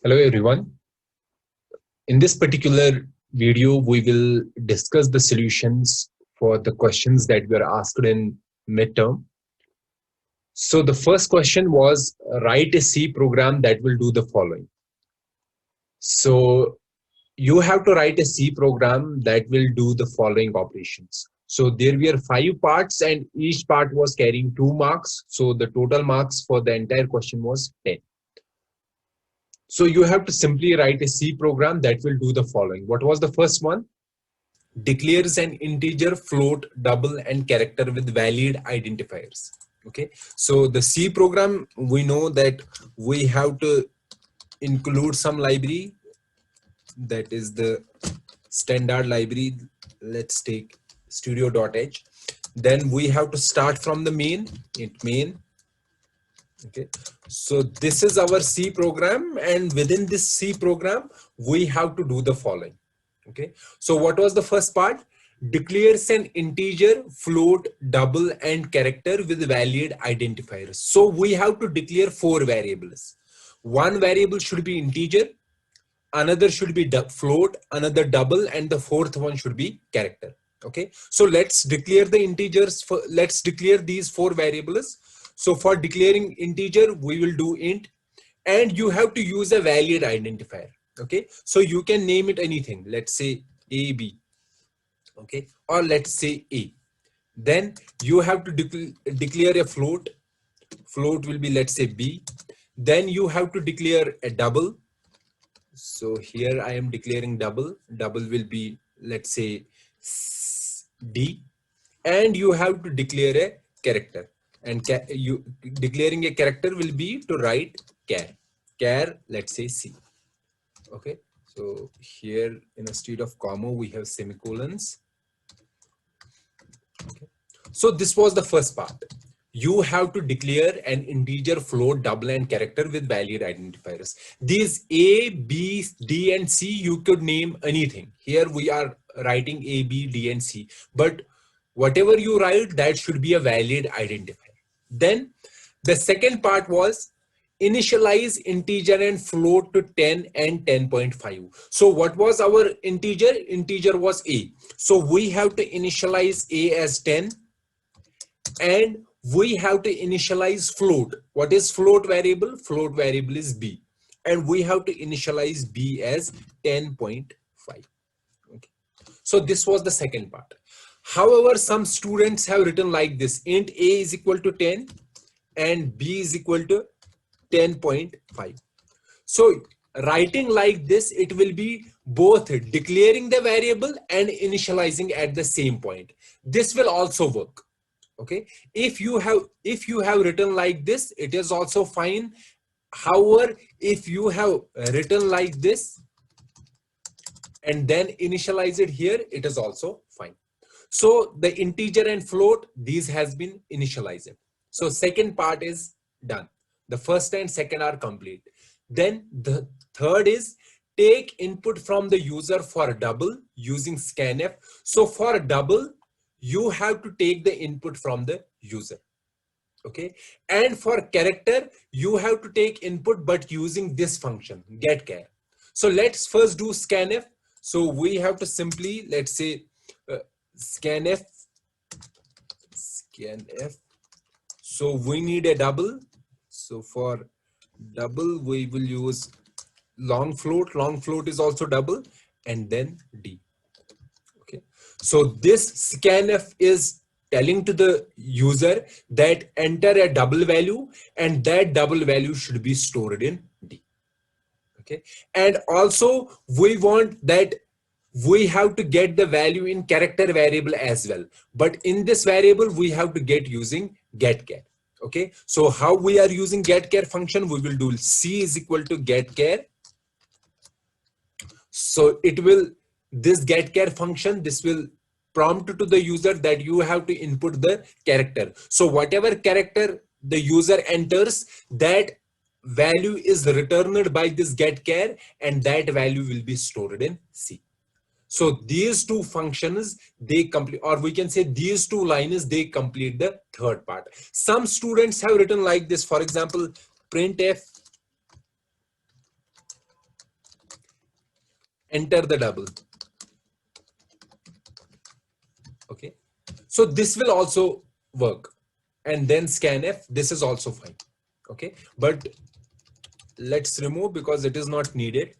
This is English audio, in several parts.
Hello everyone. In this particular video, we will discuss the solutions for the questions that were asked in midterm. So the first question was write a C program that will do the following. So you have to write a C program that will do the following operations. So there were 5 parts and each part was carrying 2 marks. So the total marks for the entire question was 10. So you have to simply write a C program that will do the following. What was the first one? Declares an integer, float, double, and character with valid identifiers. Okay, so the C program, we know that we have to include some library, that is the standard library. Let's take studio.h. Then we have to start from the main, main. Okay, so this is our C program, and within this C program we have to do the following. Okay, so what was the first part? Declares an integer, float, double, and character with valid identifiers. So we have to declare 4 variables. One variable should be integer, another should be float, another double, and the fourth one should be character. Okay, so let's declare the integers. Let's declare these 4 variables. So for declaring integer, we will do int, and you have to use a valid identifier. Okay, so you can name it anything. Let's say AB. Okay, or let's say A. Then you have to declare a float. Float will be, let's say, B. Then you have to declare a double. So here I am declaring double. Double will be, let's say, D. And you have to declare a character. And you declaring a character will be to write char. Char, let's say C. Okay. So here instead of comma, we have semicolons. Okay. So this was the first part. You have to declare an integer, float, double, and character with valid identifiers. These A, B, D, and C, you could name anything. Here we are writing A, B, D, and C. But whatever you write, that should be a valid identifier. Then the second part was initialize integer and float to 10 and 10.5. So what was our integer? Integer was A. So we have to initialize A as 10, and we have to initialize float. What is float variable? Float variable is B, and we have to initialize B as 10.5. Okay, so this was the second part. However, some students have written like this: int A is equal to 10 and B is equal to 10.5. So writing like this, it will be both declaring the variable and initializing at the same point. This will also work. Okay, if you have written like this, it is also fine. However, if you have written like this and then initialize it here, it is also fine. So the integer and float, these has been initialized. So second part is done. The first and second are complete. Then the third is take input from the user for double using scanf. So for double, you have to take the input from the user. Okay, and for character, you have to take input but using this function getChar. So let's first do scanf. So we have to simply, let's say, scanf. So we need a double. So for double, we will use long float. Long float is also double, and then D. Okay, so this scanf is telling to the user that enter a double value, and that double value should be stored in D. Okay, and also we want that we have to get the value in character variable as well, but in this variable we have to get using getChar. Okay, so how we are using getChar function? We will do C is equal to getChar. So it will, this getChar function, this will prompt to the user that you have to input the character. So whatever character the user enters, that value is returned by this getChar, and that value will be stored in C. So these two functions, they complete, or we can say these two lines, they complete the third part. Some students have written like this, for example, printf enter the double. Okay, so this will also work, and then scanf, this is also fine. Okay, but let's remove because it is not needed.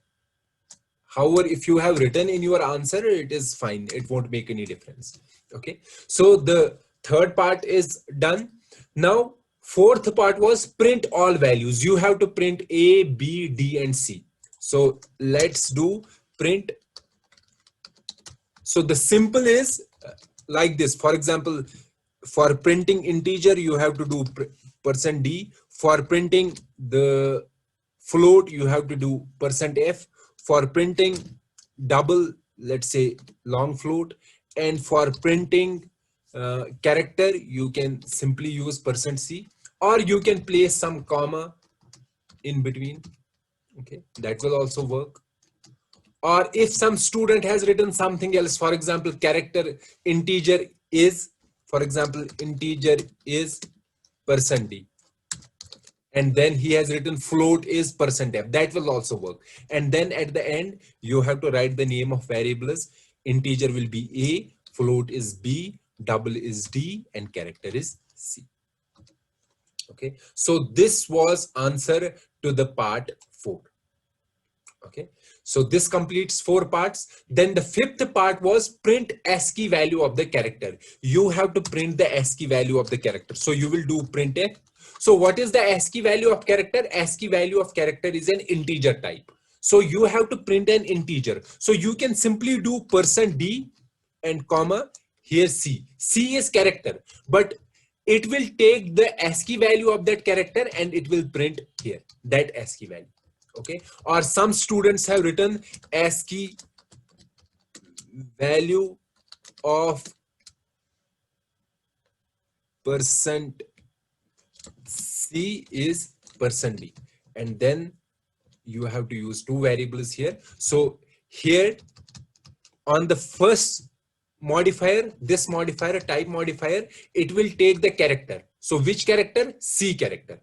However, if you have written in your answer, it is fine, it won't make any difference. Okay, so the third part is done. Now fourth part was print all values. You have to print A, B, D and C. So let's do print. So the simple is like this. For example, for printing integer, you have to do %d. For printing the float, you have to do %f. For printing double, let's say long float, and for printing character, you can simply use %c, or you can place some comma in between. Okay, that will also work. Or if some student has written something else, for example, character integer is, for example, integer is %d, and then he has written float is %f, that will also work. And then at the end, you have to write the name of variables. Integer will be A, float is B, double is D, and character is C. Okay, so this was answer to the part 4. Okay, so this completes 4 parts. Then the fifth part was print ASCII value of the character. You have to print the ASCII value of the character. So you will do printf. So what is the ASCII value of character? ASCII value of character is an integer type. So you have to print an integer. So you can simply do %d and comma, here C. C is character, but it will take the ASCII value of that character and it will print here that ASCII value. Okay, or some students have written ASCII value of %c is %d, and then you have to use 2 variables here. So here on the first modifier, this modifier, type modifier, it will take the character. So which character? C character.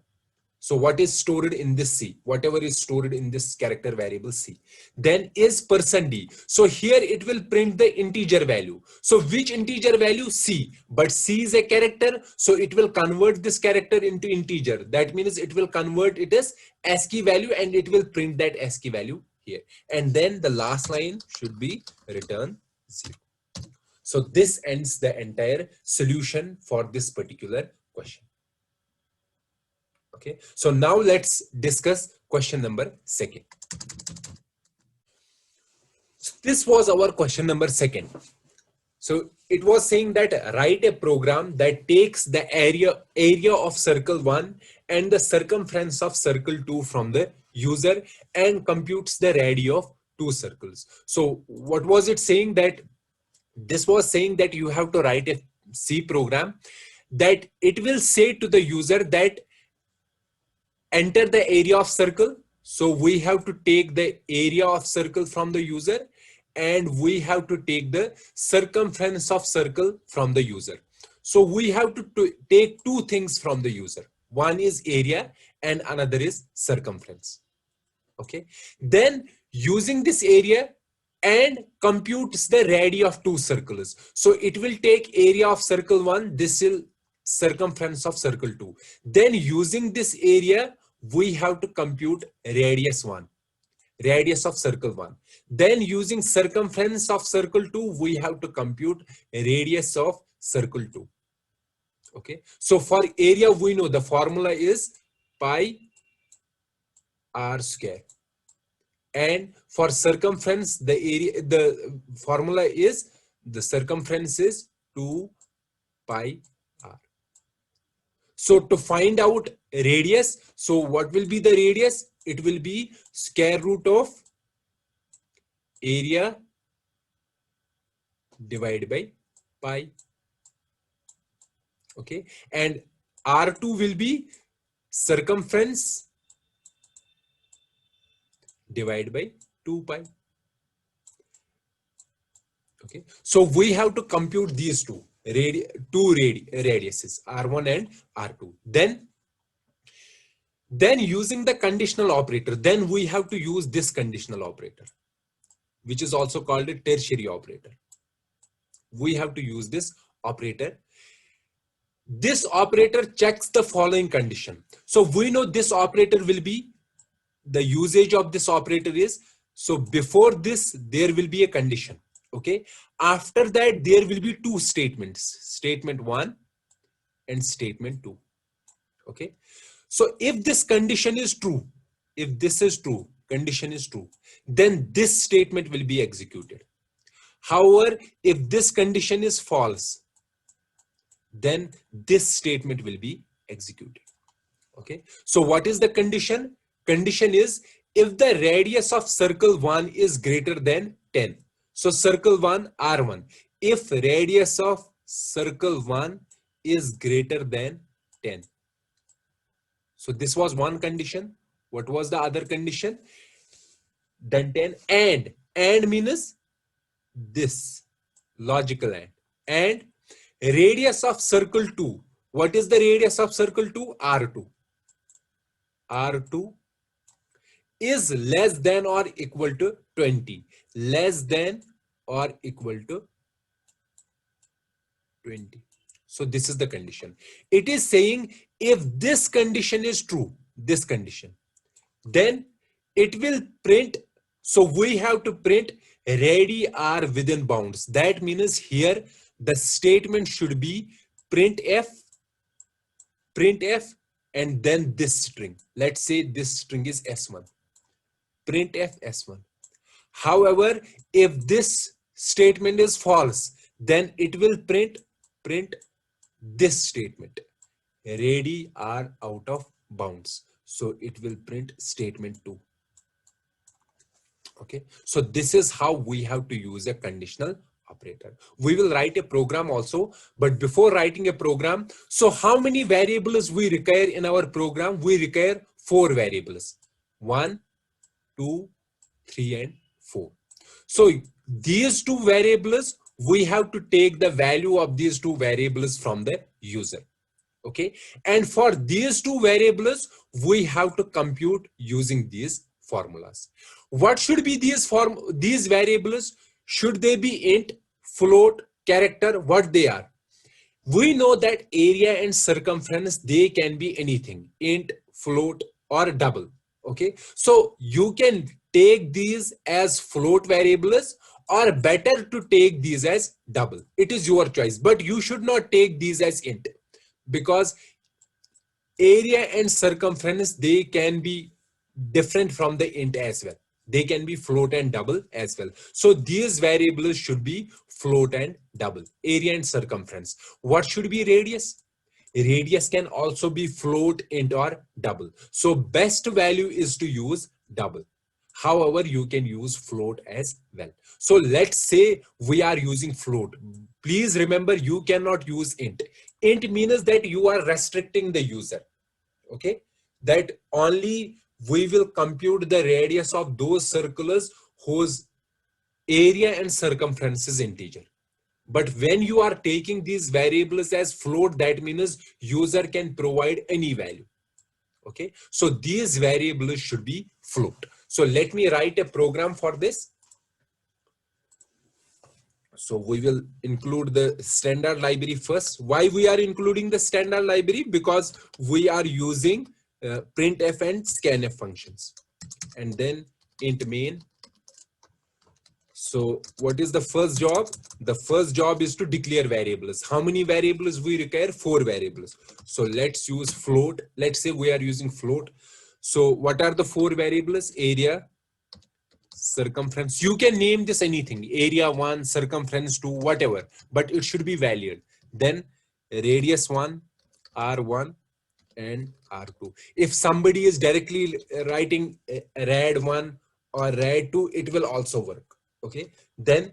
So what is stored in this C? Whatever is stored in this character variable C. Then is %d. So here it will print the integer value. So which integer value? C. But C is a character, so it will convert this character into integer. That means it will convert it as ASCII value and it will print that ASCII value here. And then the last line should be return 0. So this ends the entire solution for this particular question. Okay, so now let's discuss question number 2. So this was our question number 2. So it was saying that write a program that takes the area of circle 1 and the circumference of circle 2 from the user and computes the radii of 2 circles. So what was it saying? That this was saying that you have to write a C program that it will say to the user that enter the area of circle. So we have to take the area of circle from the user and we have to take the circumference of circle from the user. So we have to take 2 things from the user. One is area and another is circumference. Okay, then using this area and computes the radii of 2 circles. So it will take area of circle 1, this will circumference of circle 2. Then using this area, we have to compute radius 1, radius of circle 1. Then using circumference of circle 2, we have to compute radius of circle 2. Okay, so for area, we know the formula is pi r square. And for circumference, the formula is, the circumference is 2 pi r. So to find out radius, so what will be the radius? It will be square root of area divided by pi. Okay, and R2 will be circumference divided by 2 pi. Okay, so we have to compute these two radiuses, R1 and R2. Then using the conditional operator, then we have to use this conditional operator. which is also called a tertiary operator. We have to use this operator. This operator checks the following condition. So we know this operator will be, the usage of this operator is, so before this there will be a condition, okay? After that there will be two statements, statement 1 and statement 2, okay? So if this condition is true, if this is true, condition is true, then this statement will be executed. However, if this condition is false, then this statement will be executed. Okay, so what is the condition? Condition is if the radius of circle 1 is greater than 10. So circle 1 R1, if radius of circle 1 is greater than 10. So this was one condition. What was the other condition? Then 10, and means this logical and radius of circle 2. What is the radius of circle 2? R2. R2 is less than or equal to 20. Less than or equal to 20. So this is the condition. It is saying if this condition is true, this condition, then it will print. So we have to print radii are within bounds. That means here the statement should be printf, and then this string. Let's say this string is S1. Printf S1. However, if this statement is false, then it will print this statement. Radii are out of bounds. So it will print statement 2. Okay, so this is how we have to use a conditional operator. We will write a program also, but before writing a program, so how many variables we require in our program? We require 4 variables. 1, 2, 3, and 4. So these 2 variables, we have to take the value of these 2 variables from the user. Okay, and for these 2 variables, we have to compute using these formulas. What should be these variables? Should they be int, float, character? What they are? We know that area and circumference, they can be anything, int, float, or double. Okay, so you can take these as float variables, or better to take these as double. It is your choice, but you should not take these as int, because area and circumference, they can be different from the int as well. They can be float and double as well. So these variables should be float and double, area and circumference. What should be radius? Radius can also be float, int, or double. So best value is to use double. However, you can use float as well. So let's say we are using float. Please remember, you cannot use int. Int means that you are restricting the user. Okay, that only we will compute the radius of those circles whose area and circumference is integer. But when you are taking these variables as float, that means user can provide any value. Okay, so these variables should be float. So let me write a program for this. So we will include the standard library first. Why we are including the standard library? Because we are using printf and scanf functions, and then int main. So what is the first job? The first job is to declare variables. How many variables we require? 4 variables. So let's use float. Let's say we are using float. So what are the 4 variables? Area, circumference. You can name this anything, area 1, circumference 2, whatever, but it should be valid. Then radius 1, R1, and R2. If somebody is directly writing rad 1 or rad 2, it will also work. Okay, then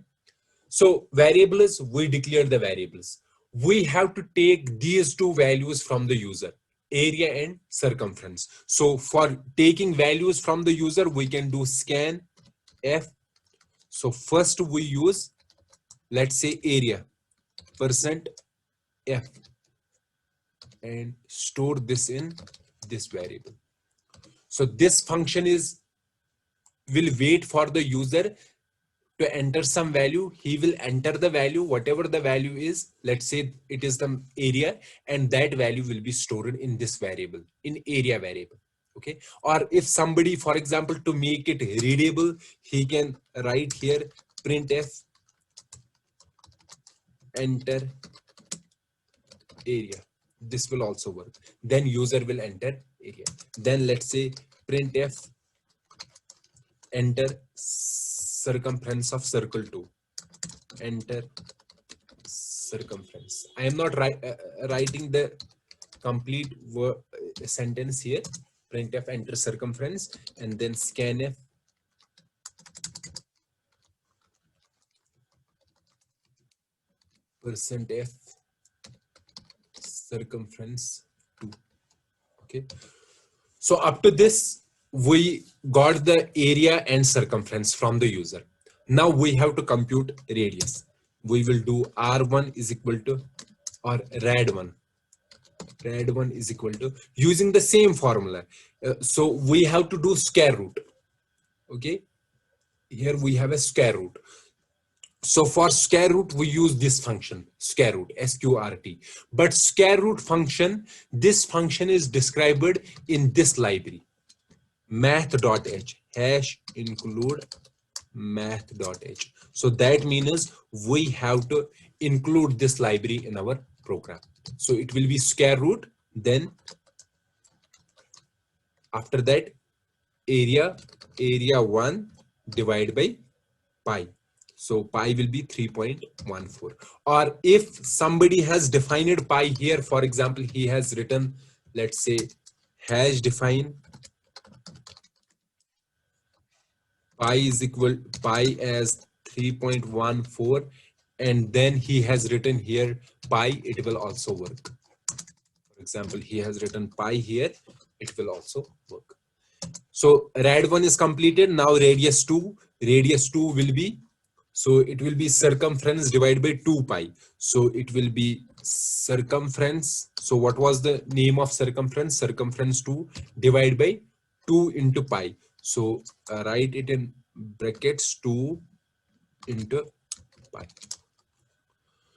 so variables, we declare the variables. We have to take these 2 values from the user, area and circumference. So for taking values from the user, we can do scan f. So first we use, let's say, area %f, and store this in this variable. So this function will wait for the user to enter some value, he will enter the value, whatever the value is. Let's say it is the area, and that value will be stored in this variable, in area variable. Okay. Or if somebody, for example, to make it readable, he can write here printf enter area. This will also work. Then user will enter area. Then let's say printf enter circumference of circle 2. Enter circumference. I am not writing the complete sentence here. Printf enter circumference, and then scanf %f circumference 2. Okay. So up to this, we got the area and circumference from the user. Now we have to compute radius. We will do R1 is equal to, or rad1. Rad1 is equal to, using the same formula. So we have to do square root. Okay. Here we have a square root. So for square root, we use this function, square root, sqrt. But square root function, this function is described in this library, math.h, hash include math.h. So that means we have to include this library in our program. So it will be square root, then after that area 1 divided by pi. So pi will be 3.14. Or if somebody has defined pi here, for example, he has written, let's say, hash define pi is equal pi as 3.14, and then he has written here pi, it will also work. For example, he has written pi here, it will also work. So rad1 is completed. Now radius 2 will be, so it will be circumference divided by 2 pi. So it will be circumference. So what was the name of circumference? Circumference 2 divided by 2 into pi. So write it in brackets 2 into pi.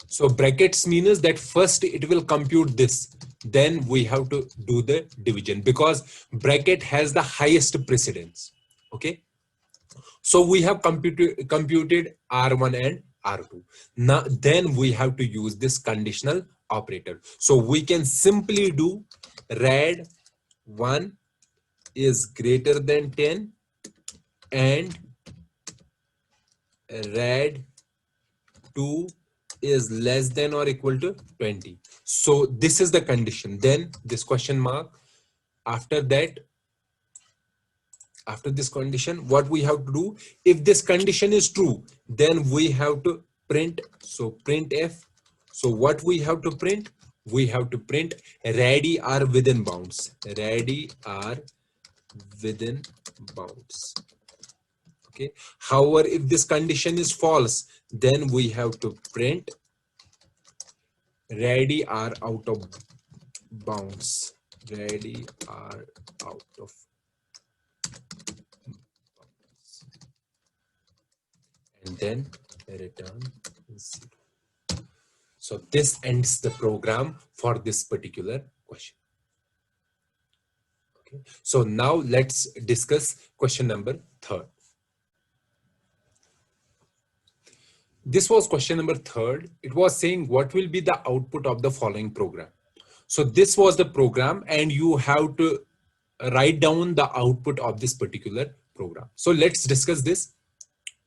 So brackets means that first it will compute this. Then we have to do the division, because bracket has the highest precedence. Okay. So we have computed R1 and R2. Now then we have to use this conditional operator. So we can simply do rad1 is greater than 10 and rad2 is less than or equal to 20. So this is the condition. Then this question mark. After that, after this condition, what we have to do, if this condition is true, then we have to print. So printf. So what we have to print? We have to print radii are within bounds. Radii are within bounds. Okay. However, if this condition is false, then we have to print radii are out of bounds. Radii are out of bounds. And then return 0. So this ends the program for this particular question. Okay. So now let's discuss question number 3. This was question number 3. It was saying what will be the output of the following program. So this was the program, and you have to write down the output of this particular program. So let's discuss this.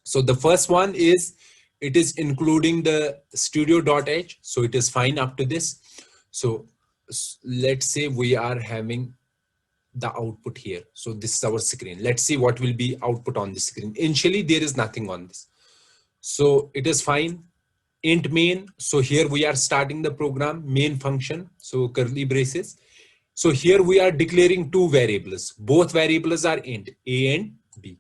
So the first one is, it is including the studio.h. So it is fine up to this. So let's say we are having the output here. So this is our screen. Let's see what will be output on the screen. Initially, there is nothing on this. So it is fine. Int main. So here we are starting the program, main function. So curly braces. So here we are declaring 2 variables. Both variables are int, a and b.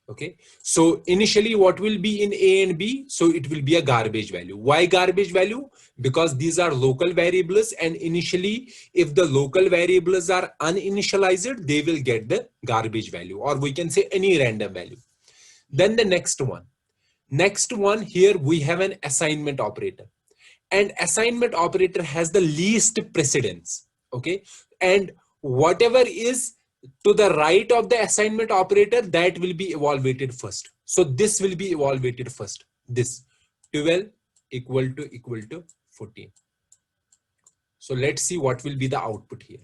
Okay. So initially what will be in a and b? So it will be a garbage value. Why garbage value? Because these are local variables, and initially if the local variables are uninitialized, they will get the garbage value, or we can say any random value. Then the next one. Next one, here we have an assignment operator, and assignment operator has the least precedence. Okay, and whatever is to the right of the assignment operator, that will be evaluated first. So this will be evaluated first. This 12 equal to 14. So let's see what will be the output here.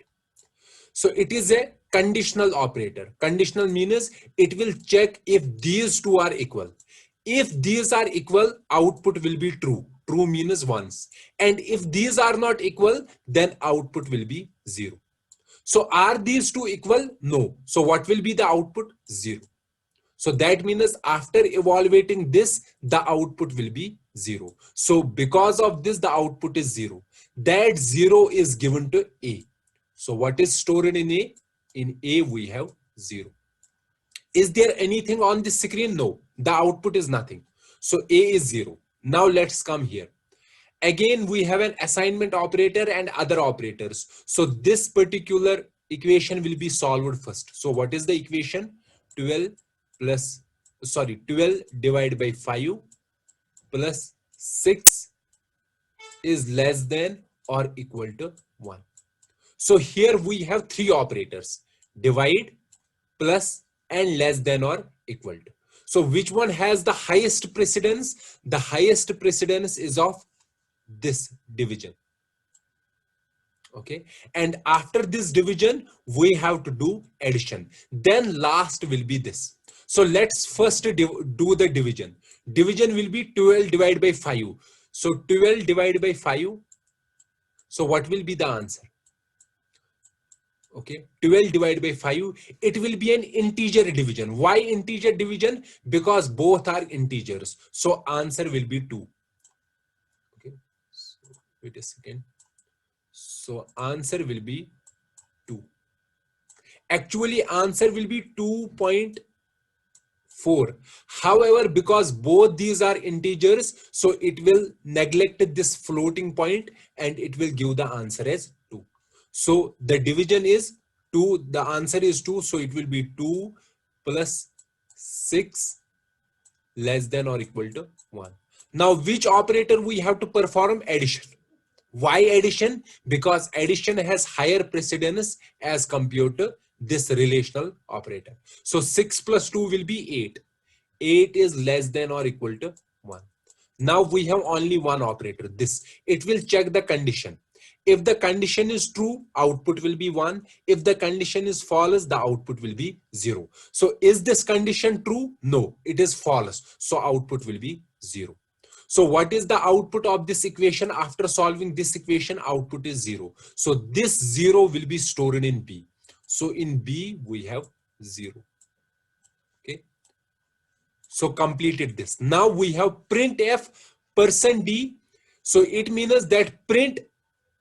So it is a conditional operator. Conditional means it will check if these two are equal. If these are equal, output will be true. True means once. And if these are not equal, then output will be 0. So are these two equal? No. So what will be the output? 0. So that means after evaluating this, the output will be 0. So because of this, the output is 0. That 0 is given to A. So what is stored in A? In A we have 0. Is there anything on the screen? No. The output is nothing. So A is 0. Now let's come here. Again, we have an assignment operator and other operators. So this particular equation will be solved first. So what is the equation? 12 divided by 5 plus 6 is less than or equal to 1. So here we have three operators: divide, plus, and less than or equal to. So which one has the highest precedence? The highest precedence is of this division. Okay, and after this division we have to do addition, then last will be this. So let's first do the division. Division will be 12 divided by 5. So 12 divided by 5. So what will be the answer? Okay, 12 divided by 5, it will be an integer division. Why integer division? Because both are integers. So answer will be 2. Okay, so wait a second. So answer will be 2. Actually answer will be 2.4. However, because both these are integers, so it will neglect this floating point and it will give the answer as 2. So the division is 2, the answer is 2, so it will be 2 plus 6 less than or equal to 1. Now which operator we have to perform? Addition. Why addition? Because addition has higher precedence as compared to this relational operator. So 6 plus 2 will be 8. 8 is less than or equal to 1. Now we have only one operator, this. It will check the condition. If the condition is true, output will be 1. If the condition is false, the output will be 0. So is this condition true? No, it is false. So output will be 0. So what is the output of this equation? After solving this equation, output is 0. So this 0 will be stored in B. So in B, we have 0. Okay. So completed this. Now we have printf %d. So it means that print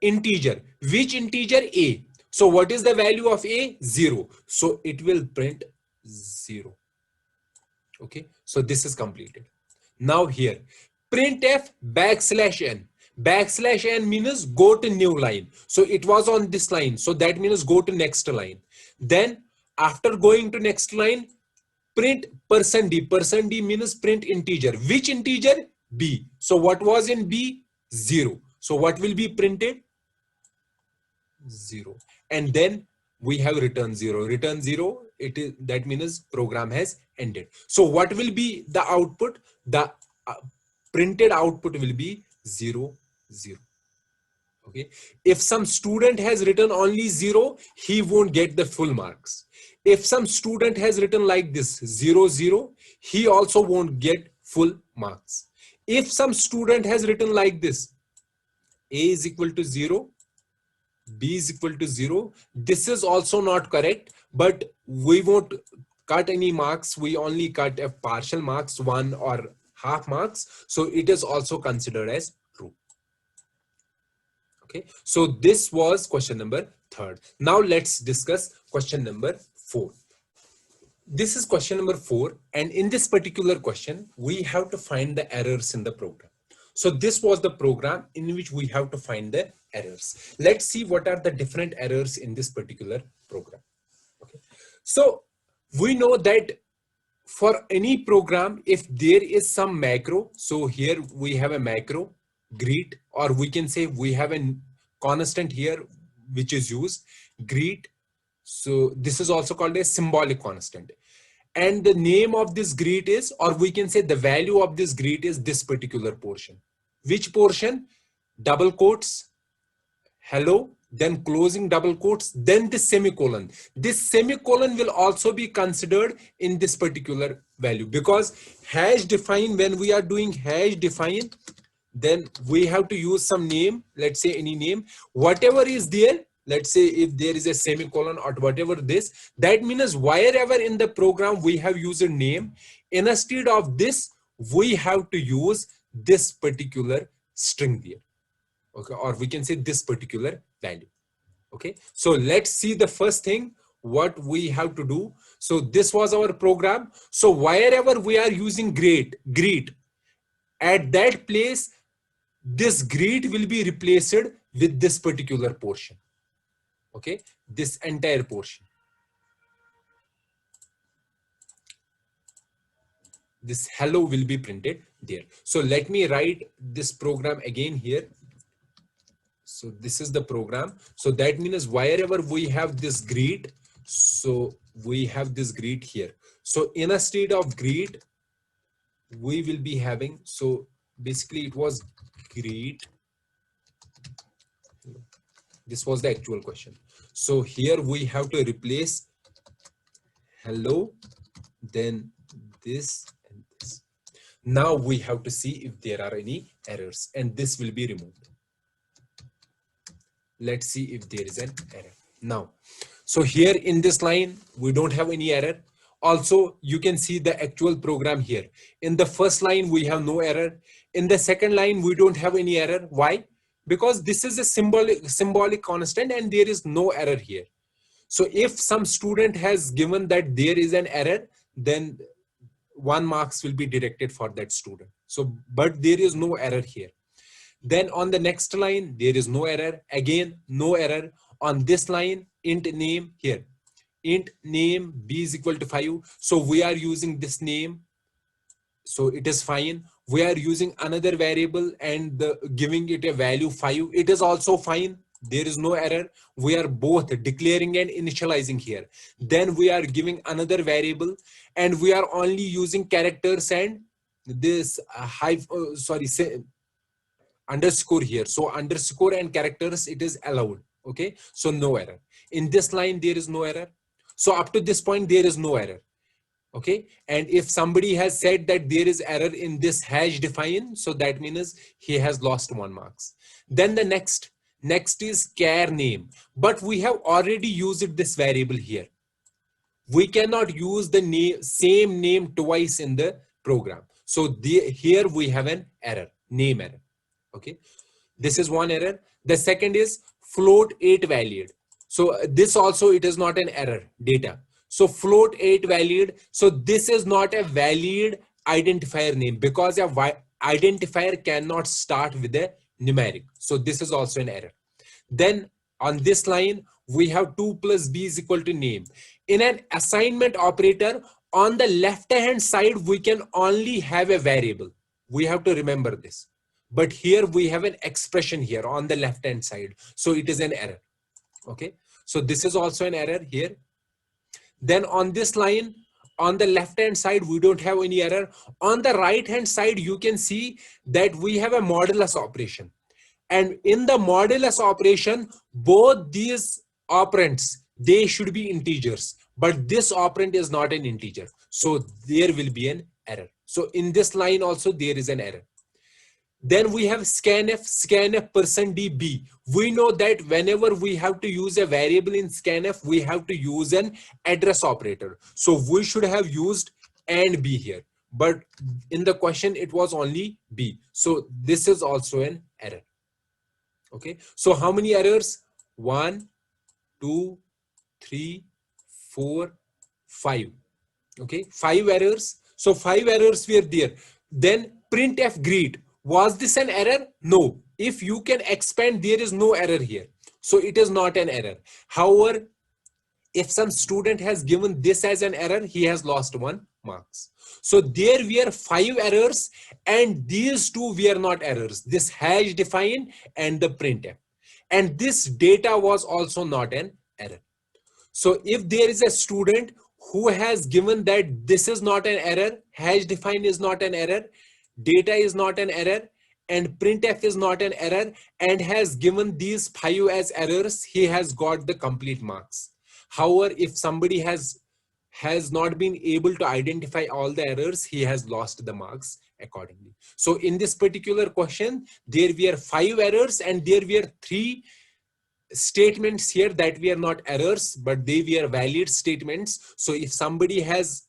integer. Which integer? A. So what is the value of A? 0. So it will print 0. Okay. So this is completed. Now here, printf \n. \n means go to new line. So it was on this line. So that means go to next line. Then after going to next line, print %d. %d means print integer. Which integer? B. So what was in B? 0. So what will be printed? 0. And then we have return 0. Return 0, it is, that means program has ended. So what will be the output? The printed output will be 0, 0. Okay. If some student has written only 0, he won't get the full marks. If some student has written like this 0, 0, he also won't get full marks. If some student has written like this, A is equal to 0, B is equal to 0, this is also not correct, but we won't cut any marks. We only cut a partial marks, 1 or half marks. So it is also considered as true. Okay, so this was question number 3. Now let's discuss question number 4. This is question number 4, and in this particular question we have to find the errors in the program. So this was the program in which we have to find the errors. Let's see what are the different errors in this particular program. Okay, so we know that for any program, if there is some macro, so here we have a macro, greet, or we can say we have a constant here which is used, greet. So this is also called a symbolic constant. And the name of this greet is, or we can say the value of this greet is this particular portion. Which portion? Double quotes, hello, then closing double quotes, then the semicolon. This semicolon will also be considered in this particular value, because hash define, when we are doing hash define, then we have to use some name, let's say any name, whatever is there. Let's say if there is a semicolon or whatever this, that means wherever in the program we have used a name, instead of this, we have to use this particular string there. Okay, or we can say this particular value. Okay, so let's see the first thing what we have to do. So this was our program. So wherever we are using greet, at that place, this greet will be replaced with this particular portion. Okay, this entire portion. This hello will be printed there. So let me write this program again here. So this is the program. So that means wherever we have this greet, so we have this greet here. So instead of greet, we will be having, so basically it was greet. This was the actual question. So here we have to replace hello, then this and this. Now we have to see if there are any errors, and this will be removed. Let's see if there is an error. Now, so here in this line, we don't have any error. Also, you can see the actual program here. In the first line, we have no error. In the second line, we don't have any error. Why? Because this is a symbolic constant and there is no error here. So if some student has given that there is an error, then 1 marks will be directed for that student. So, but there is no error here. Then on the next line, there is no error. Again, no error. On this line, int name here. Int name b is equal to 5. So we are using this name. So it is fine. We are using another variable and giving it a value 5. It is also fine. There is no error. We are both declaring and initializing here. Then we are giving another variable and we are only using characters and this underscore here. So underscore and characters, it is allowed. Okay. So no error. In this line, there is no error. So up to this point, there is no error. Okay. And if somebody has said that there is error in this hash define, so that means he has lost 1 marks. Then the next is char name, but we have already used this variable here. We cannot use the same name twice in the program. So here we have an error, name error. Okay. This is one error. The second is float 8 valid. So this also, it is not an error, data. So float 8 valid. So this is not a valid identifier name because a identifier cannot start with a numeric. So this is also an error. Then on this line, we have 2 plus b is equal to name. In an assignment operator, on the left hand side, we can only have a variable. We have to remember this. But here we have an expression here on the left hand side. So it is an error. Okay. So this is also an error here. Then on this line, on the left hand side, we don't have any error. On the right hand side, you can see that we have a modulus operation. And in the modulus operation, both these operands, they should be integers. But this operand is not an integer. So there will be an error. So in this line also, there is an error. Then we have scanf %db. We know that whenever we have to use a variable in scanf, we have to use an address operator. So we should have used and b here. But in the question, it was only b. So this is also an error. Okay. So how many errors? 1, 2, 3, 4, 5. Okay. 5 errors. So 5 errors were there. Then printf greet. Was this an error? No. If you can expand, there is no error here. So it is not an error. However, if some student has given this as an error, he has lost 1 marks. So there were 5 errors and these 2 were not errors. This hash define and the printf. And this data was also not an error. So if there is a student who has given that this is not an error, hash define is not an error, data is not an error, and printf is not an error, and has given these 5 as errors, he has got the complete marks. However, if somebody has not been able to identify all the errors, he has lost the marks accordingly. So in this particular question, there were 5 errors and there were 3 statements here that were not errors, but they were valid statements. So if somebody has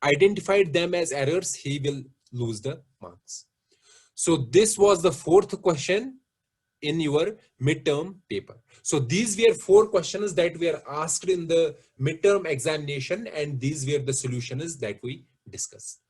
identified them as errors, he will lose the marks. So this was the 4th question in your midterm paper. So these were 4 questions that were asked in the midterm examination, and these were the solutions that we discussed.